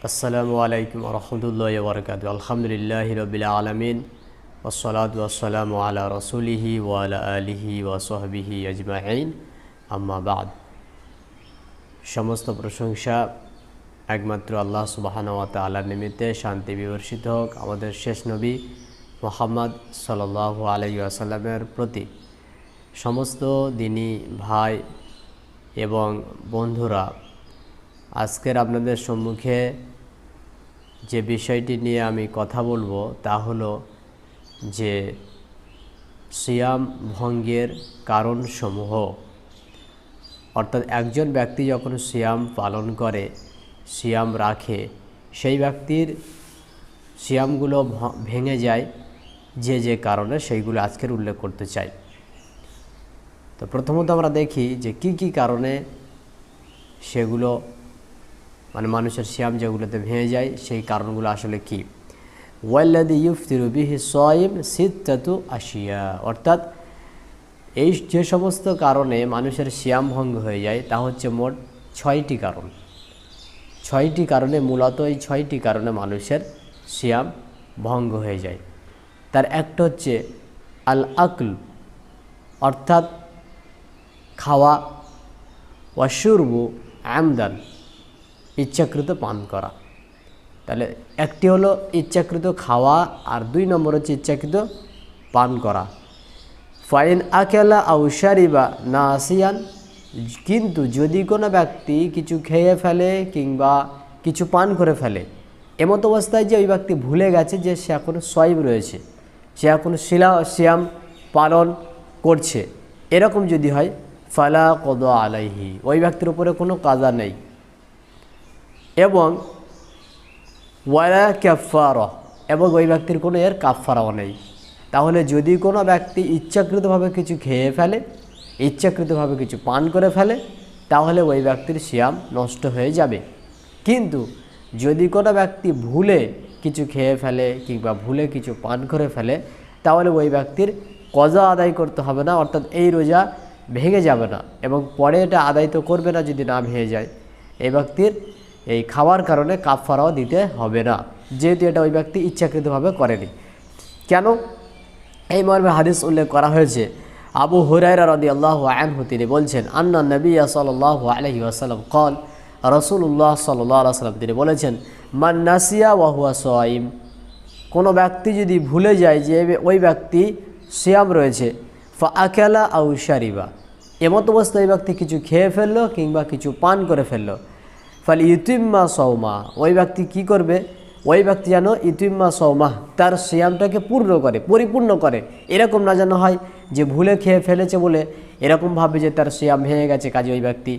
আসসালামু আলাইকুম রহমতুল্লাহি ওয়া বারাকাতুহু। আলহামদুলিল্লাহি রাব্বিল আলামিন ওয়াসসালাতু ওয়াসসালামু আলা রাসূলিহি ওয়া আলা আলিহি ওয়া সাহবিহি আজমাইন, আম্মা বাদ। সমস্ত প্রশংসা একমাত্র আল্লাহ সুবহানাহু ওয়া তাআলার নিমিত্তে। শান্তি বিবর্ষিত হোক আমাদের শেষ নবী মুহাম্মদ সাল্লাল্লাহু আলাইহি ওয়াসাল্লামের প্রতি। সমস্ত দিনী ভাই এবং বন্ধুরা, আজকের আপনাদের সম্মুখে যে বিষয়টি নিয়ে আমি কথা বলবো তা হলো যে সিয়াম ভঙ্গের কারণসমূহ। অর্থাৎ একজন ব্যক্তি যখন সিয়াম পালন করে, সিয়াম রাখে, সেই ব্যক্তির সিয়ামগুলো ভেঙে যায় যে কারণে, সেইগুলো আজকের উল্লেখ করতে চাই। তো প্রথমত আমরা দেখি যে কি কারণে সেগুলো মানুষের সিয়াম যেগুলোতে ভেঙে যায় সেই কারণগুলো আসলে কি। ওয়াল্লাযী ইফতিরু বিহি সাইম সিত্তাতু আশিয়া, অর্থাৎ এই যে সমস্ত কারণে মানুষের সিয়াম ভঙ্গ হয়ে যায় তা হচ্ছে মোট 6টি কারণ। 6টি কারণে, মূলত এই 6টি কারণে মানুষের সিয়াম ভঙ্গ হয়ে যায়। তার একটা হচ্ছে আল আকল, অর্থাৎ খাওয়া, ওয়াশুরবু আমদান, ইচ্ছাকৃত পান করা। তাহলে একটি হলো ইচ্ছাকৃত খাওয়া, আর 2 নম্বর হচ্ছে ইচ্ছাকৃত পান করা। ফাইন আকেলা আউ শারিবা নাসিয়ান, কিন্তু যদি কোনো ব্যক্তি কিছু খেয়ে ফেলে কিংবা কিছু পান করে ফেলে এমত অবস্থায় যে ওই ব্যক্তি ভুলে গেছে যে সে এখনও সয়ম রয়েছে, সে এখনও সিয়াম পালন করছে, এরকম যদি হয়, ফালা কদা আলাইহি, ওই ব্যক্তির উপরে কোনো কাজা নেই। এবং ওয়ালা কাফারা, এবং ওই ব্যক্তির কোনো এর কাফারাও নেই। তাহলে যদি কোনো ব্যক্তি ইচ্ছাকৃতভাবে কিছু খেয়ে ফেলে, ইচ্ছাকৃতভাবে কিছু পান করে ফেলে, তাহলে ওই ব্যক্তির সিয়াম নষ্ট হয়ে যাবে। কিন্তু যদি কোনো ব্যক্তি ভুলে কিছু খেয়ে ফেলে কিংবা ভুলে কিছু পান করে ফেলে, তাহলে ওই ব্যক্তির কজা আদায় করতে হবে না, অর্থাৎ এই রোজা ভেঙে যাবে না, এবং পরে এটা আদায় তো করবে না যদি না ভেঙে যায়। এই ব্যক্তির এই খাওয়ার কারণে কাফারাও দিতে হবে না, যেহেতু এটা ওই ব্যক্তি ইচ্ছাকৃতভাবে করেনি। কেন? এই মর্মে হাদিস উল্লেখ করা হয়েছে। আবু হুরায়রা রাদিয়াল্লাহু আনহু তিনি বলছেন, আন্না নবী সাল্লাল্লাহু আলাইহি ওয়াসাল্লাম ক্বাল, রাসূলুল্লাহ সাল্লাল্লাহু আলাইহি ওয়াসাল্লাম তিনি বলেছেন, মান নাসিয়া ওয়া হুয়া সাইম, কোনো ব্যক্তি যদি ভুলে যায় যে ওই ব্যক্তি সিয়াম রয়েছে, ফা আকালা আউ শারিবা, এমত অবস্থায় ওই ব্যক্তি কিছু খেয়ে ফেললো কিংবা কিছু পান করে ফেললো, ফাল ইউতিম্মা সৌমা, ওই ব্যক্তি কি করবে? ওই ব্যক্তি যেন ইউতিম্মা সৌমা, তার সিয়ামটাকে পরিপূর্ণ করে। এরকম না যেন হয় যে ভুলে খেয়ে ফেলেছে বলে এরকম ভাবে যে তার সিয়াম ভেঙে গেছে, কাজে ওই ব্যক্তি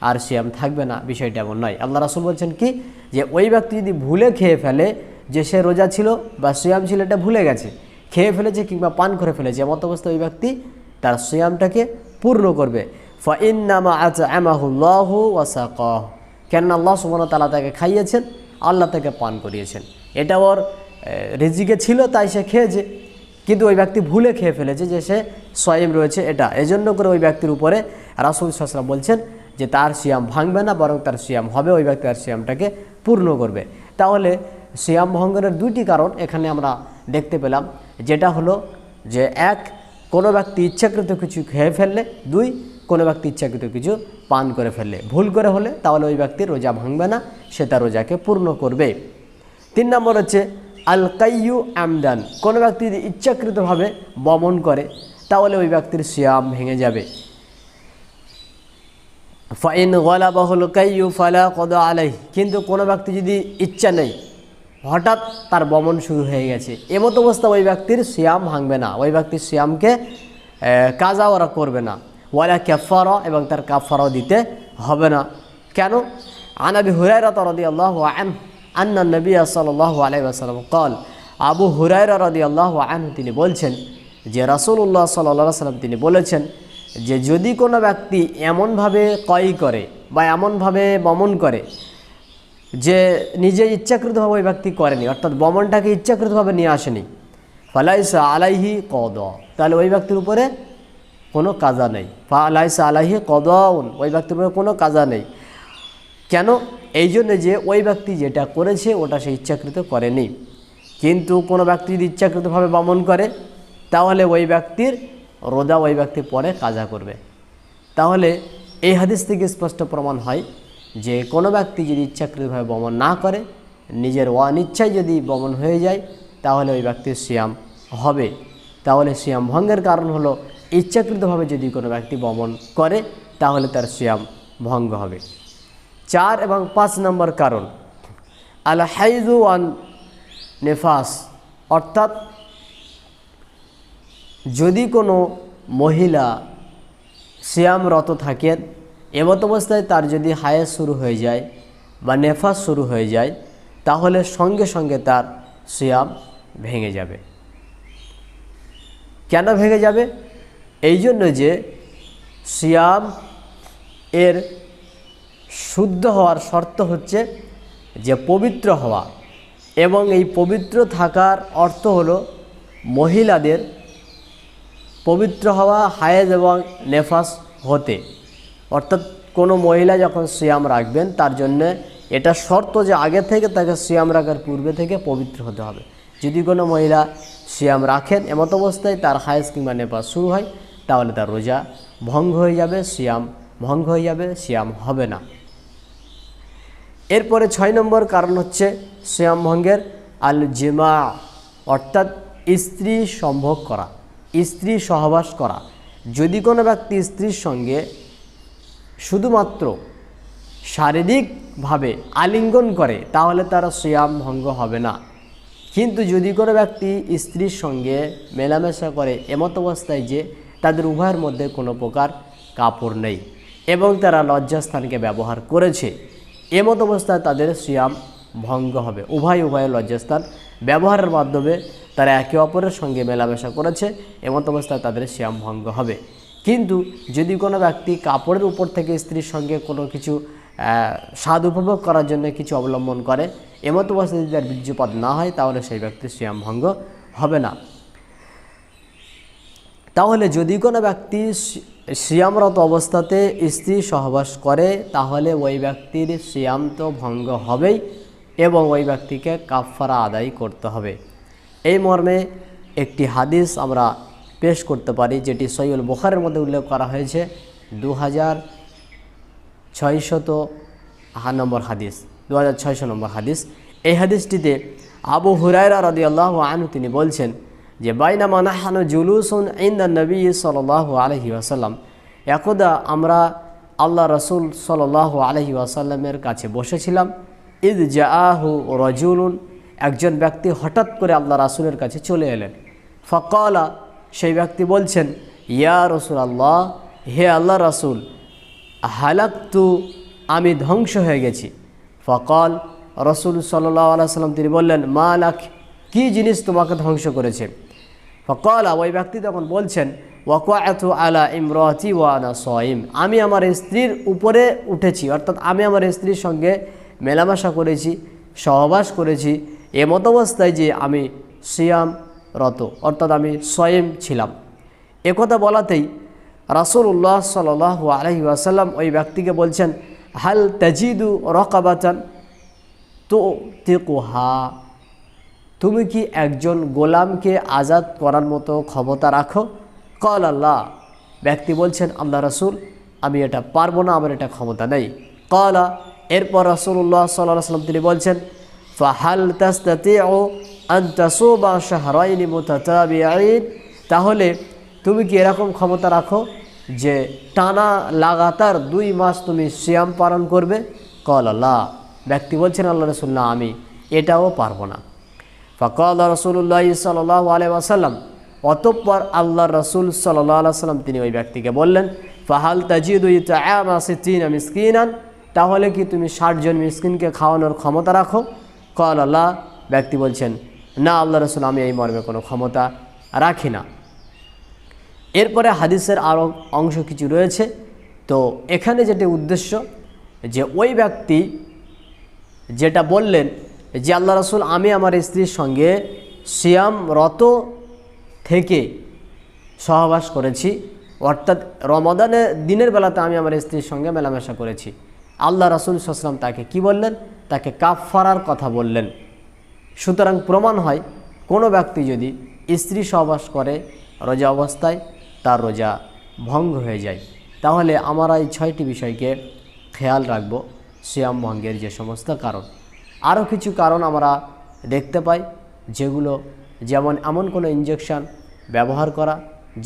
আর সিয়াম থাকবে না, বিষয়টা এমন নয়। আল্লাহ রাসূল বলছেন কি, যে ওই ব্যক্তি যদি ভুলে খেয়ে ফেলে যে সে রোজা ছিল বা সিয়াম ছিল, এটা ভুলে গেছে, খেয়ে ফেলেছে কিংবা পান করে ফেলেছে, এমত অবস্থায় ওই ব্যক্তি তার সিয়ামটাকে পূর্ণ করবে। ফা ইন্নামা আতআমাহুল্লাহু ওয়া সাকাহ, কেননা আল্লাহ সুবহানাহু ওয়া তাআলা তাকে খাইয়েছেন, আল্লাহ তাকে পান করিয়েছেন, এটা ওর রিজিকে ছিল তাই সে খেয়েছে, কিন্তু ওই ব্যক্তি ভুলে খেয়ে ফেলেছে যে সে সয়ম রয়েছে, এটা এজন্য করে ওই ব্যক্তির উপরে রাসূল সাল্লাল্লাহু আলাইহি ওয়াসাল্লাম বলছেন যে তার সিয়াম ভাঙবে না, বরং তার সিয়াম হবে, ওই ব্যক্তি তার সিয়ামটাকে পূর্ণ করবে। তাহলে সিয়াম ভঙ্গের 2টি কারণ এখানে আমরা দেখতে পেলাম, যেটা হলো যে 1, কোনো ব্যক্তি ইচ্ছাকৃত কিছু খেয়ে ফেললে, 2, কোনো ব্যক্তি ইচ্ছাকৃত কিছু পান করে ফেললে, ভুল করে হলে, তাহলে ওই ব্যক্তির রোজা ভাঙবে না, সে তার রোজাকে পূর্ণ করবে। 3 নম্বর হচ্ছে আল কাইয়ু আমদান, কোনো ব্যক্তি যদি ইচ্ছাকৃতভাবে বমন করে, তাহলে ওই ব্যক্তির সিয়াম ভেঙে যাবে। ফাইন গালাবাহুল কাইয়ু ফালা কদা আলাইহি, কিন্তু কোনো ব্যক্তি যদি ইচ্ছা নেই, হঠাৎ তার বমন শুরু হয়ে গেছে, এমত অবস্থা ওই ব্যক্তির সিয়াম ভাঙবে না, ওই ব্যক্তির সিয়ামকে কাজা ওরা করবে না। ওয়ালা কাফারা, এবং তার কাফারাও দিতে হবে না। কেন? আন আবি হুরায়রা রাদিয়াল্লাহু আনহু আন্না নবী সাল্লাল্লাহু আলাইহি ওয়াসাল্লাম ক্বাল, আবু হুরায়রা রাদিয়াল্লাহু আনহু তিনি বলছেন যে রাসূলুল্লাহ সাল্লাল্লাহু আলাইহি ওয়াসাল্লাম তিনি বলেছেন যে যদি কোনো ব্যক্তি এমনভাবে কয় করে বা এমনভাবে বমন করে যে নিজে ইচ্ছাকৃতভাবে ওই ব্যক্তি করেনি, অর্থাৎ বমনটাকে ইচ্ছাকৃতভাবে নিয়ে আসেনি, ফালাইসা আলাইহি কদা, তাহলে ওই ব্যক্তির উপরে কোনো কাজা নেই। ফালাইসা আলাইহি কদাউন, ওই ব্যক্তির উপরে কোনো কাজা নেই। কেন? এই জন্য যে ওই ব্যক্তি যেটা করেছে ওটা সে ইচ্ছাকৃত করেনি। কিন্তু কোনো ব্যক্তি যদি ইচ্ছাকৃতভাবে বমন করে তাহলে ওই ব্যক্তির রোজা ওই ব্যক্তি পরে কাজা করবে। তাহলে এই হাদিস থেকে স্পষ্ট প্রমাণ হয় যে কোনো ব্যক্তি যদি ইচ্ছাকৃতভাবে বমন না করে, নিজের অনিচ্ছায় যদি বমন হয়ে যায় তাহলে ওই ব্যক্তির সিয়াম হবে। তাহলে সিয়াম ভঙ্গের কারণ হলো ইচ্ছাকৃতভাবে যদি কোনো ব্যক্তি বমন করে তাহলে তার সিয়াম ভঙ্গ হবে। 4 এবং 5 নম্বর কারণ আল হাইজু ওয়ান নেফাস, অর্থাৎ যদি কোনো মহিলা সিয়ামরত থাকেন, এমত অবস্থায় তার যদি হায়েজ শুরু হয়ে যায় বা নেফাস শুরু হয়ে যায় তাহলে সঙ্গে সঙ্গে তার সিয়াম ভেঙে যাবে। কেন ভেঙে যাবে? এই জন্য যে সিয়াম এর শুদ্ধ হওয়ার শর্ত হচ্ছে যে পবিত্র হওয়া, এবং এই পবিত্র থাকার অর্থ হলো মহিলাদের পবিত্র হওয়া হায়েজ এবং নেফাস হতে। অর্থাৎ কোনো মহিলা যখন সিয়াম রাখবেন তার জন্য এটা শর্ত যে আগে থেকে তাকে সিয়াম রাখার পূর্বে থেকে পবিত্র হতে হবে। যদি কোনো মহিলা সিয়াম রাখেন এমত অবস্থায় তার হায়েজ কিংবা নেফাস শুরু হয় তাহলে তার রোজা ভঙ্গ হয়ে যাবে, সিয়াম ভঙ্গ হয়ে যাবে, সিয়াম হবে না। এরপরে 6 নম্বর কারণ হচ্ছে সিয়াম ভঙ্গের আল জিমা, অর্থাৎ স্ত্রী সম্ভোগ করা, স্ত্রী সহবাস করা। যদি কোনো ব্যক্তি স্ত্রীর সঙ্গে শুধুমাত্র শারীরিকভাবে আলিঙ্গন করে তাহলে তার সিয়াম ভঙ্গ হবে না। কিন্তু যদি কোনো ব্যক্তি স্ত্রীর সঙ্গে মেলামেশা করে এমত অবস্থায় যে তাদের উভয়ের মধ্যে কোনো প্রকার কাপড় নেই এবং তারা লজ্জাস্থানকে ব্যবহার করেছে, এমত অবস্থায় তাদের সিয়াম ভঙ্গ হবে। উভয়ের লজ্জাস্থান ব্যবহারের মাধ্যমে তারা একে অপরের সঙ্গে মেলামেশা করেছে, এমত অবস্থায় তাদের সিয়াম ভঙ্গ হবে। কিন্তু যদি কোনো ব্যক্তি কাপড়ের উপর থেকে স্ত্রীর সঙ্গে কোনো কিছু স্বাদ উপভোগ করার জন্য কিছু অবলম্বন করে, এমত অবস্থায় যদি তার বীর্যপাত না হয় তাহলে সেই ব্যক্তির সিয়াম ভঙ্গ হবে না। তাহলে যদি কোনো ব্যক্তি সিয়ামরত অবস্থাতে স্ত্রী সহবাস করে তাহলে ওই ব্যক্তির সিয়াম তো ভঙ্গ হবেই এবং ওই ব্যক্তিকে কাফারা আদায় করতে হবে। এই মর্মে একটি হাদিস আমরা পেশ করতে পারি যেটি সহিহুল বুখারীর মধ্যে উল্লেখ করা হয়েছে, 2600 নম্বর হাদিস, 2600 নম্বর হাদিস। এই হাদিসটিতে আবু হুরায়রা রাদিয়াল্লাহু আনহু তিনি বলছেন যে বাইনামা নাহনু জুলুসুন ইনদা নবী সাল্লাল্লাহু আলাইহি ওয়াসাল্লাম, একদা আমরা আল্লাহ রাসূল সাল্লাল্লাহু আলাইহি ওয়াসাল্লামের কাছে বসেছিলাম। ইদ জাআহু রাজুলুন, একজন ব্যক্তি হঠাৎ করে আল্লাহ রাসূলের কাছে চলে এলেন। ফাকালা, সেই ব্যক্তি বলছেন, ইয়া রাসূলুল্লাহ, হে আল্লাহ রাসূল, হালাকতু, আমি ধ্বংস হয়ে গেছি। ফাকাল, রাসূল সাল্লাল্লাহু আলাইহি ওয়াসাল্লাম তিনি বললেন, মা লাক, কি জিনিস তোমাকে ধ্বংস করেছে? ফাকালা, ওই ব্যক্তি তখন বলছেন, ওয়াকাআতু আলা ইমরাতি ওয়া আনা সাইম, আমি আমার স্ত্রীর উপরে উঠেছি, অর্থাৎ আমি আমার স্ত্রীর সঙ্গে মেলামেশা করেছি, সহবাস করেছি, এমত অবস্থায় যে আমি সিয়ামরত, অর্থাৎ আমি সাইম ছিলাম। একথা বলাতেই রাসূলুল্লাহ সাল্লাল্লাহু আলাইহি ওয়াসাল্লাম ওই ব্যক্তিকে বলছেন, হাল তাজিদু রাকাবাতান তুতিকুহা, তুমি কি একজন গোলামকে আজাদ করার মতো ক্ষমতা রাখো? কল আল্লাহ, ব্যক্তি বলছেন, আল্লাহ রাসূল, আমি এটা পারবো না, আমার এটা ক্ষমতা নেই। কলা, এরপর রাসূলুল্লাহ সাল্লাল্লাহু আলাইহি ওয়াসাল্লাম তিনি বলছেন, ফাহাল তাস্তাতিউ আন তাসুবা শাহরাইনি মুতাতাবিআইন, তাহলে তুমি কি এরকম ক্ষমতা রাখো যে টানা লাগাতার 2 মাস তুমি সিয়াম পালন করবে? কল আল্লাহ, ব্যক্তি বলছেন, আল্লাহ রাসূল, না, আমি এটাও পারবো না। ফাকাল রাসূলুল্লাহ সাল্লাল্লাহু আলাইহি ওয়াসাল্লাম, অতঃপর আল্লাহ রাসূল সাল্লাল্লাহু আলাইহি ওয়াসাল্লাম তিনি ওই ব্যক্তিকে বললেন, ফাহাল তাজিদু ইতআমা 60 মিসকিনান, তাহলে কি তুমি 60 জন মিসকিনকে খাওয়ানোর ক্ষমতা রাখো? কল আল্লাহ, ব্যক্তি বলছেন, না আল্লাহ রাসূল, আমি এই মর্মে কোনো ক্ষমতা রাখি না। এরপরে হাদিসের আরও অংশ কিছু রয়েছে। তো এখানে যেটি উদ্দেশ্য যে ওই ব্যক্তি যেটা বললেন যে আল্লাহ রাসূল, আমি আমার স্ত্রীর সঙ্গে সিয়ামরত থেকে সহবাস করেছি, অর্থাৎ রমাদানের দিনের বেলাতে আমি আমার স্ত্রীর সঙ্গে মেলামেশা করেছি, আল্লাহ রাসূল সাল্লাল্লাহু আলাইহি ওয়াসাল্লাম তাকে কি বললেন? তাকে কাফফারার কথা বললেন। সুতরাং প্রমাণ হয় কোনো ব্যক্তি যদি স্ত্রী সহবাস করে রোজা অবস্থায় তার রোজা ভঙ্গ হয়ে যায়। তাহলে আমরা এই 6টি বিষয়কে খেয়াল রাখব সিয়াম ভঙ্গের যে সমস্ত কারণ। আরও কিছু কারণ আমরা দেখতে পাই, যেগুলো যেমন এমন কোনো ইনজেকশন ব্যবহার করা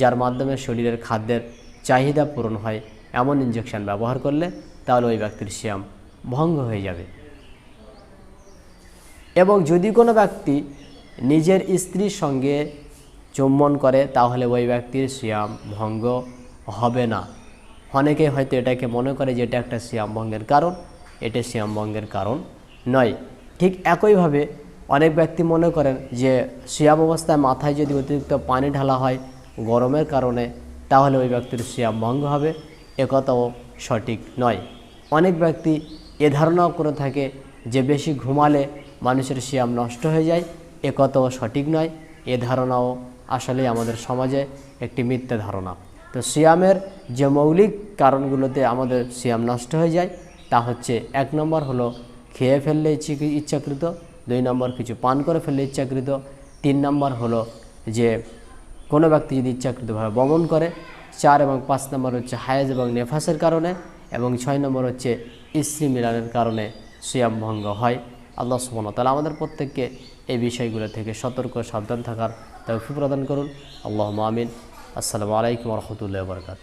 যার মাধ্যমে শরীরের খাদ্যের চাহিদা পূরণ হয়, এমন ইনজেকশন ব্যবহার করলে তাহলে ওই ব্যক্তির সিয়াম ভঙ্গ হয়ে যাবে। এবং যদি কোনো ব্যক্তি নিজের স্ত্রীর সঙ্গে চুম্বন করে তাহলে ওই ব্যক্তির সিয়াম ভঙ্গ হবে না। অনেকে হয়তো এটাকে মনে করে যে এটা একটা সিয়াম ভঙ্গের কারণ, এটা সিয়াম ভঙ্গের কারণ নয়। ঠিক একইভাবে অনেক ব্যক্তি মনে করেন যে সিয়াম অবস্থায় মাথায় যদি অতিরিক্ত পানি ঢালা হয় গরমের কারণে তাহলে ওই ব্যক্তির সিয়াম ভঙ্গ হবে, একথাও সঠিক নয়। অনেক ব্যক্তি এ ধারণাও করে থাকে যে বেশি ঘুমালে মানুষের সিয়াম নষ্ট হয়ে যায়, একথাও সঠিক নয়। এ ধারণাও আসলে আমাদের সমাজে একটি মিথ্যা ধারণা। তো সিয়ামের যে মৌলিক কারণগুলোতে আমাদের সিয়াম নষ্ট হয়ে যায় তা হচ্ছে 1 নম্বর হলো খেয়ে ফেললে ইচ্ছাকৃত, 2 নম্বর কিছু পান করে ফেললে ইচ্ছাকৃত, 3 নম্বর হলো যে কোনো ব্যক্তি যদি ইচ্ছাকৃতভাবে বমন করে, 4 এবং 5 নম্বর হচ্ছে হায়েজ এবং নেফাসের কারণে, এবং 6 নম্বর হচ্ছে স্ত্রী মিলনের কারণে সিয়াম ভঙ্গ হয়। আল্লাহ সুবহানাহু ওয়া তাআলা আমাদের প্রত্যেককে এই বিষয়গুলো থেকে সতর্ক সাবধান থাকার তৌফিক প্রদান করুন। আল্লাহুম্মা আমিন। আসসালামু আলাইকুম ওয়া রাহমাতুল্লাহি ওয়া বারাকাতুহু।